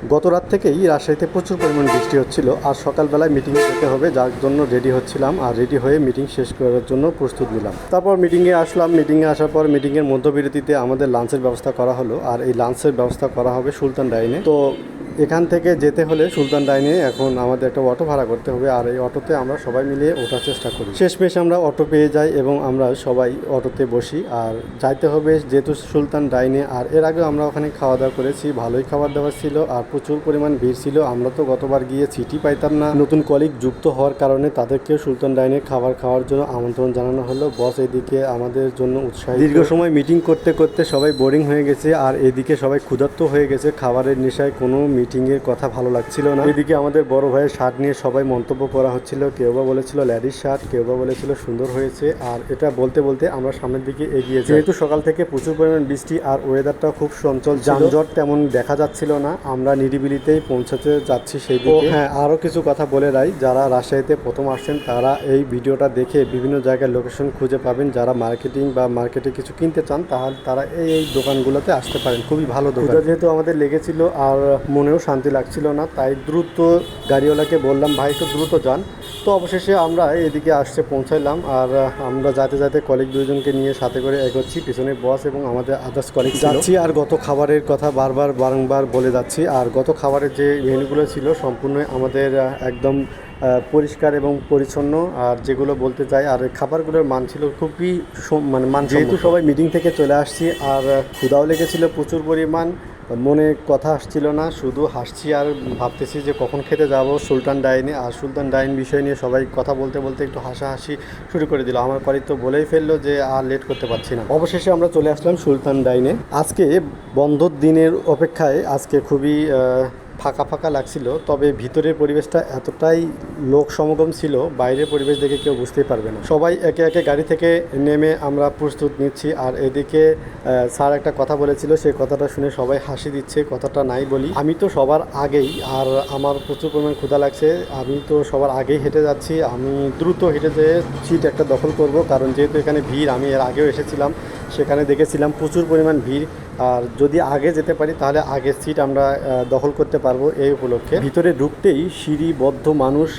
গত রাত থেকেই রাজশাহীতে প্রচুর পরিমাণ বৃষ্টি হচ্ছিল আর সকালবেলায় মিটিংয়ে যেতে হবে, যার জন্য রেডি হচ্ছিলাম আর রেডি হয়ে মিটিং শেষ করার জন্য প্রস্তুত নিলাম। তারপর মিটিংয়ে আসলাম। মিটিংয়ে আসার পর মিটিংয়ের মধ্যবিরতিতে আমাদের লাঞ্চের ব্যবস্থা করা হলো, আর এই লাঞ্চের ব্যবস্থা করা হবে সুলতান ডাইনে। তো এখান থেকে যেতে হলে সুলতান ডাইনে এখন আমাদের একটা অটো ভাড়া করতে হবে, আর এই অটোতে আমরা সবাই মিলে ওঠার চেষ্টা করি। শেষমেশ আমরা অটো পেয়ে যাই এবং আমরা সবাই অটোতে বসি আর যাইতে হবে যেহেতু সুলতান ডাইনে। আর এর আগে আমরা ওখানে খাওয়া দাওয়া করেছি, ভালোই খাবার দাবার ছিল আর প্রচুর পরিমাণ ভিড় ছিল। আমরা তো গতবার গিয়ে সিটই পাইতাম না। নতুন কলিগ যুক্ত হওয়ার কারণে তাদেরকেও সুলতান ডাইনে খাবার খাওয়ার জন্য আমন্ত্রণ জানানো হলো। বস এদিকে আমাদের জন্য উৎসাহী। দীর্ঘ সময় মিটিং করতে করতে সবাই বোরিং হয়ে গেছে আর এদিকে সবাই ক্ষুধার্ত হয়ে গেছে। খাবারের নেশায় কোনো মিটিংয়ের কথা ভালো লাগছিল না। এদিকে আমাদের বড় ভাইয়ের শার্ট নিয়ে সবাই মন্তব্য করা হচ্ছিল। কেউ বা বলেছিল ল্যাডিস শার্ট, কেউ বা বলেছিল সুন্দর হয়েছে। আর এটা বলতে বলতে আমরা সামনের দিকে এগিয়ে যাই। যেহেতু সকাল থেকে প্রচুর পরিমাণ বৃষ্টি আর ওয়েদারটা খুব চঞ্চল, যানজট তেমন দেখা যাচ্ছিল না। আমরা নিরিবিলিতেই পৌঁছাতে যাচ্ছি সেই দিকে। হ্যাঁ, আরও কিছু কথা বলে রাই, যারা রাজশাহীতে প্রথম আসছেন তারা এই ভিডিওটা দেখে বিভিন্ন জায়গায় লোকেশন খুঁজে পাবেন। যারা মার্কেটিং বা মার্কেটে কিছু কিনতে চান তাহলে তারা এই দোকানগুলোতে আসতে পারেন। খুবই ভালো দোকান। যেহেতু আমাদের লেগেছিল আর মনেও শান্তি লাগছিল না, তাই দ্রুত গাড়িওয়ালাকে বললাম ভাই একটু দ্রুত যান। তো অবশেষে আমরা এদিকে আসতে পৌঁছাইলাম আর আমরা যাতে যাতে কলিগ দুজনকে নিয়ে সাথে করে এগোচ্ছি। পিছনে বস এবং আমাদের আদার্স কলিগ যাচ্ছি। আর গত খাবারের কথা বারংবার বলে যাচ্ছি। আর গত খাবারের যে মেনুগুলো ছিল সম্পূর্ণ আমাদের একদম পরিষ্কার এবং পরিচ্ছন্ন। আর যেগুলো বলতে চাই, আর খাবারগুলোর মান ছিল খুবই মান। যেহেতু সবাই মিটিং থেকে চলে আসছি আর ক্ষুধাও লেগেছিল প্রচুর পরিমাণ, মনে কথা আসছিল না, শুধু হাসছি আর ভাবতেছি যে কখন খেতে যাব সুলতান ডাইনে। আর সুলতান ডাইন বিষয় নিয়ে সবাই কথা বলতে বলতে একটু হাসাহাসি শুরু করে দিল। আমার কলিগ তো বলেই ফেললো যে আর লেট করতে পারছি না। অবশেষে আমরা চলে আসলাম সুলতান ডাইনে। আজকে বন্ধর দিনের অপেক্ষায় আজকে খুবই ফাঁকা ফাঁকা লাগছিল, তবে ভিতরের পরিবেশটা এতটাই লোক সমাগম ছিল, বাইরের পরিবেশ দেখে কেউ বুঝতেই পারবে না। সবাই একে একে গাড়ি থেকে নেমে আমরা প্রস্তুত নিচ্ছি। আর এদিকে স্যার একটা কথা বলেছিল, সেই কথাটা শুনে সবাই হাসি দিচ্ছে। কথাটা নাই বলি, আমি তো সবার আগেই আর আমার প্রচুর পরিমাণ ক্ষুধা লাগছে। আমি তো সবার আগেই হেঁটে যাচ্ছি। আমি দ্রুত হেঁটে যেয়ে সিট একটা দখল করব, কারণ যেহেতু এখানে ভিড়, আমি এর আগেও এসেছিলাম, সেখানে দেখেছিলাম প্রচুর পরিমাণ ভিড়। আর যদি আগে যেতে পারি তাহলে আগের সিট আমরা দখল করতে পারবো। এই উপলক্ষে ভিতরে ঢুকতেই সিঁড়িবদ্ধ মানুষ,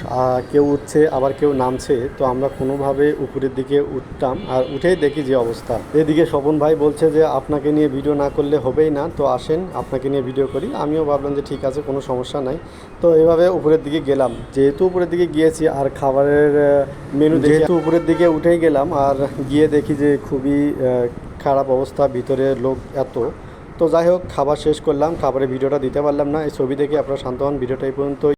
কেউ উঠছে আবার কেউ নামছে। তো আমরা কোনোভাবে উপরের দিকে উঠতাম আর উঠেই দেখি যে অবস্থা। এদিকে স্বপন ভাই বলছে যে আপনাকে নিয়ে ভিডিও না করলে হবেই না, তো আসেন আপনাকে নিয়ে ভিডিও করি। আমিও ভাবলাম যে ঠিক আছে, কোনো সমস্যা নাই। তো এভাবে উপরের দিকে গেলাম। যেহেতু উপরের দিকে গিয়েছি আর খাবারের মেনু যেহেতু উপরের দিকে উঠেই গেলাম, আর গিয়ে দেখি যে খুবই খারাপ অবস্থা, ভিতরে লোক এত। তো যাই হোক, খাবার শেষ করলাম, খাবারের ভিডিওটা দিতে পারলাম না। এই ছবি দেখে আপনারা শান্ত হন। ভিডিওটা এই পর্যন্ত।